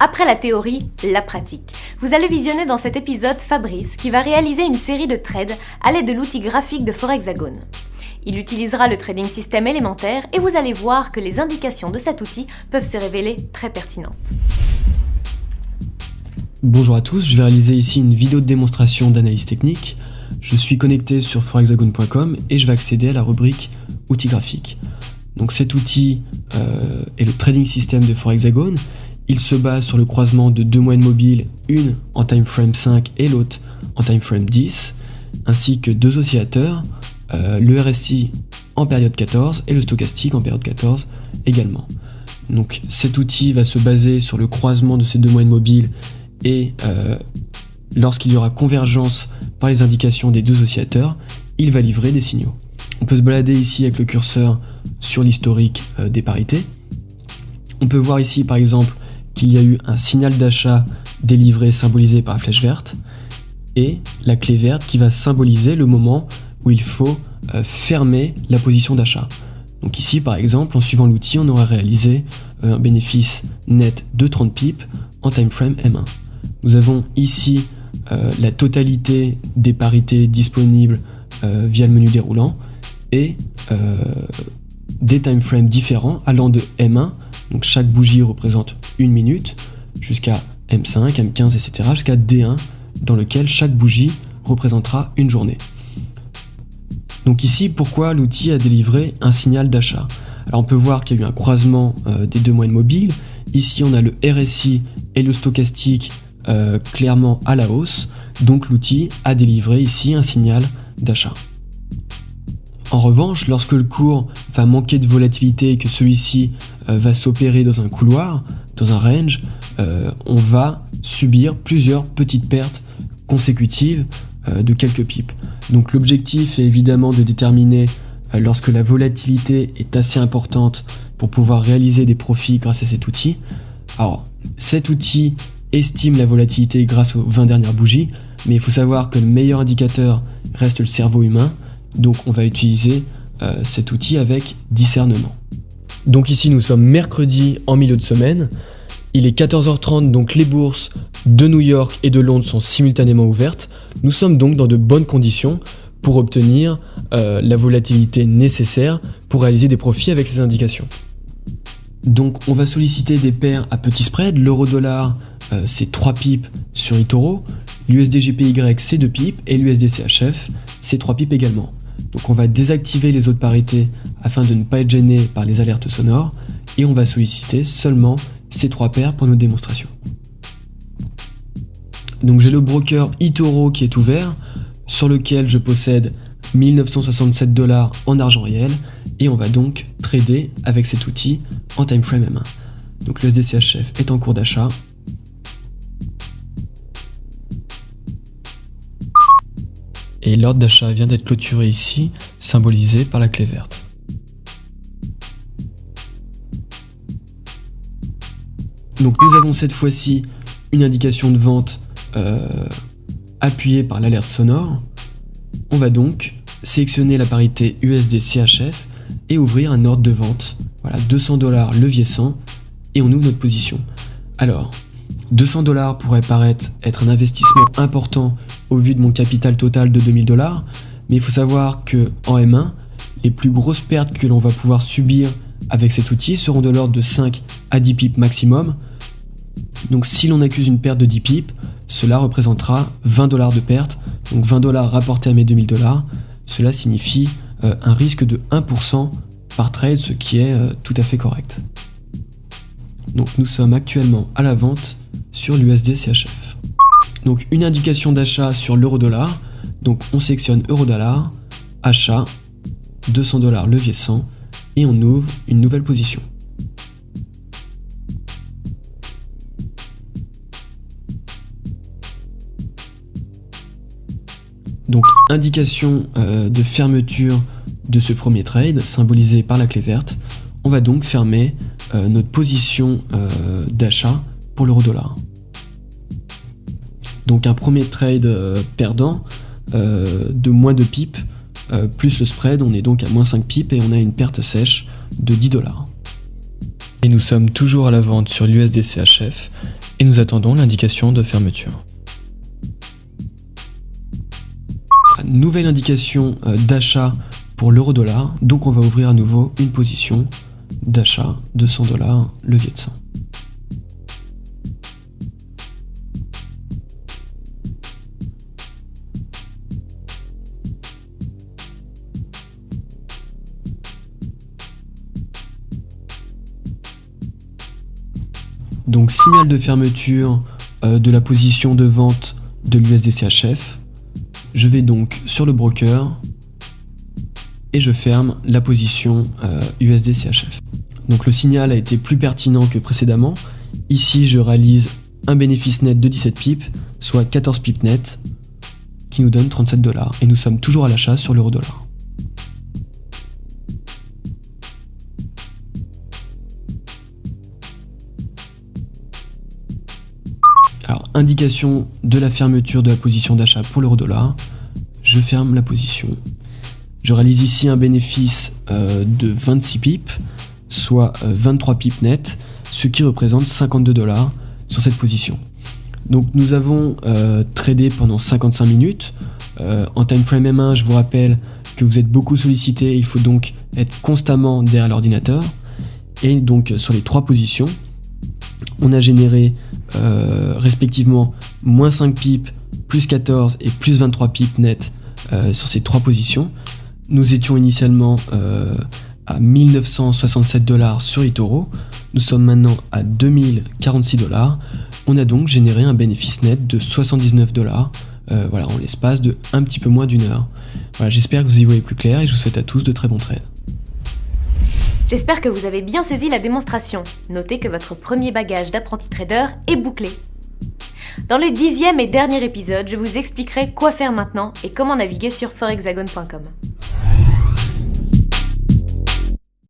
Après la théorie, la pratique. Vous allez visionner dans cet épisode Fabrice qui va réaliser une série de trades à l'aide de l'outil graphique de Forexagone. Il utilisera le trading system élémentaire et vous allez voir que les indications de cet outil peuvent se révéler très pertinentes. Bonjour à tous, je vais réaliser ici une vidéo de démonstration d'analyse technique. Je suis connecté sur forexagone.com et je vais accéder à la rubrique outils graphiques. Donc cet outil est le trading system de Forexagone. Il se base sur le croisement de deux moyennes mobiles, une en timeframe 5 et l'autre en timeframe 10, ainsi que deux oscillateurs, le RSI en période 14 et le stochastique en période 14 également. Donc cet outil va se baser sur le croisement de ces deux moyennes mobiles et lorsqu'il y aura convergence par les indications des deux oscillateurs, il va livrer des signaux. On peut se balader ici avec le curseur sur l'historique des parités. On peut voir ici par exemple qu'il y a eu un signal d'achat délivré symbolisé par la flèche verte et la clé verte qui va symboliser le moment où il faut fermer la position d'achat. Donc ici par exemple, en suivant l'outil, on aurait réalisé un bénéfice net de 30 pips en timeframe M1. Nous avons ici la totalité des parités disponibles via le menu déroulant et des timeframes différents allant de M1, donc chaque bougie représente 1 minute, jusqu'à M5, M15, etc., jusqu'à D1, dans lequel chaque bougie représentera une journée. Donc ici, pourquoi l'outil a délivré un signal d'achat ? Alors on peut voir qu'il y a eu un croisement des deux moyennes mobiles. Ici, on a le RSI et le stochastique clairement à la hausse, donc l'outil a délivré ici un signal d'achat. En revanche, lorsque le cours va manquer de volatilité et que celui-ci va s'opérer dans un couloir, dans un range, on va subir plusieurs petites pertes consécutives de quelques pips. Donc l'objectif est évidemment de déterminer lorsque la volatilité est assez importante pour pouvoir réaliser des profits grâce à cet outil. Alors cet outil estime la volatilité grâce aux 20 dernières bougies, mais il faut savoir que le meilleur indicateur reste le cerveau humain, donc on va utiliser cet outil avec discernement. Donc ici nous sommes mercredi en milieu de semaine, il est 14h30, donc les bourses de New York et de Londres sont simultanément ouvertes. Nous sommes donc dans de bonnes conditions pour obtenir la volatilité nécessaire pour réaliser des profits avec ces indications. Donc on va solliciter des paires à petit spread, l'euro-dollar c'est 3 pips sur eToro, l'USD-JPY c'est 2 pips et l'USD-CHF c'est 3 pips également. Donc on va désactiver les autres parités afin de ne pas être gêné par les alertes sonores et on va solliciter seulement ces 3 paires pour nos démonstrations. Donc j'ai le broker eToro qui est ouvert, sur lequel je possède 1967 $ en argent réel et on va donc trader avec cet outil en timeframe M1. Donc le USD-CHF est en cours d'achat. Et l'ordre d'achat vient d'être clôturé ici, symbolisé par la clé verte. Donc nous avons cette fois-ci une indication de vente appuyée par l'alerte sonore. On va donc sélectionner la parité USD-CHF et ouvrir un ordre de vente. Voilà, 200 $ levier 100 et on ouvre notre position. Alors, 200 $ pourrait paraître être un investissement important au vu de mon capital total de 2000 $, mais il faut savoir que en M1, les plus grosses pertes que l'on va pouvoir subir avec cet outil seront de l'ordre de 5 à 10 pips maximum. Donc si l'on accuse une perte de 10 pips, cela représentera 20 $ de perte, donc 20 $ rapportés à mes 2000 $, cela signifie un risque de 1% par trade, ce qui est tout à fait correct. Donc nous sommes actuellement à la vente sur l'USD-CHF. Donc une indication d'achat sur l'euro-dollar, donc on sélectionne euro-dollar, achat, 200 $ levier 100 et on ouvre une nouvelle position. Donc indication de fermeture de ce premier trade symbolisé par la clé verte. On va donc fermer notre position d'achat pour l'euro-dollar. Donc un premier trade perdant de moins de pips plus le spread, on est donc à moins 5 pips et on a une perte sèche de 10 $. Et nous sommes toujours à la vente sur l'USD-CHF et nous attendons l'indication de fermeture. Nouvelle indication d'achat pour l'euro-dollar, donc on va ouvrir à nouveau une position d'achat de $100, levier de 100. Donc signal de fermeture de la position de vente de l'USD-CHF. Je vais donc sur le broker et je ferme la position USD-CHF. Donc le signal a été plus pertinent que précédemment. Ici je réalise un bénéfice net de 17 pips, soit 14 pips net, qui nous donne $37. Et nous sommes toujours à l'achat sur l'euro-dollar. Alors, indication de la fermeture de la position d'achat pour l'euro-dollar. Je ferme la position. Je réalise ici un bénéfice de 26 pips, soit 23 pips net, ce qui représente $52 sur cette position. Donc nous avons tradé pendant 55 minutes. En time frame M1, je vous rappelle que vous êtes beaucoup sollicité, il faut donc être constamment derrière l'ordinateur. Et donc sur les 3 positions, on a généré respectivement moins 5 pips, plus 14 et plus 23 pips net sur ces 3 positions. Nous étions initialement à $1967 sur eToro. Nous sommes maintenant à $2046. On a donc généré un bénéfice net de $79 en l'espace de un petit peu moins d'une heure. Voilà, j'espère que vous y voyez plus clair et je vous souhaite à tous de très bons trades. J'espère que vous avez bien saisi la démonstration. Notez que votre premier bagage d'apprenti trader est bouclé. Dans le 10e et dernier épisode, je vous expliquerai quoi faire maintenant et comment naviguer sur forexagone.com.